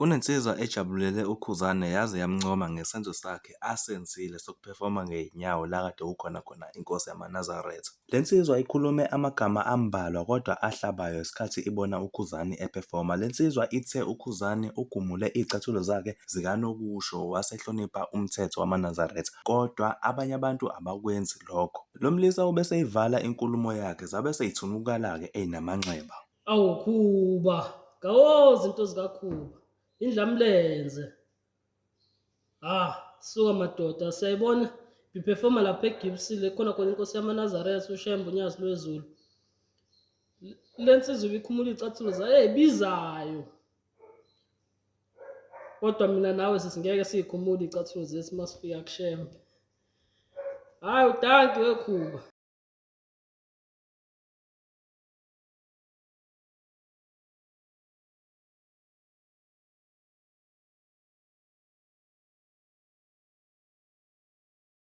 Kunensizwa ejabulele uKhuzani yaze yamncoma ngesenzo sakhe asenzile sokuphefoma ngey'nyawo la kade kukhona khona inkosi yamaNazaretha. Le nsizwa ikhulume amagama ambalwa kodwa ahlabayo ngesikhathi ibona uKhuzani ephefoma. Le nsizwa ithe uKhuzani ugumule iy'cathulo zakhe zikanokusho wasehlonipha umthetho wamaNazaretha, kodwa abanye abantu abakwenzi lokho. Lo mlisa ube seyivala inkulumo yakhe zabe sey'thunukala-ke ey'namanxeba. Awu Khuba, ngawo zinto zikaKhuba, indlamlenze. Suka madoda, siyayibona biphefoma lapha eGibsile khona inkosi yamaNazaretha uShembe unyazi lwezulu. Le nsizwa ibikhumula iy'cathulo zayo bizayo. Kodwa mina nawe sisingeke siyikhumule iy'cathulo zethu masifika kuShembe. Udange we Khuba.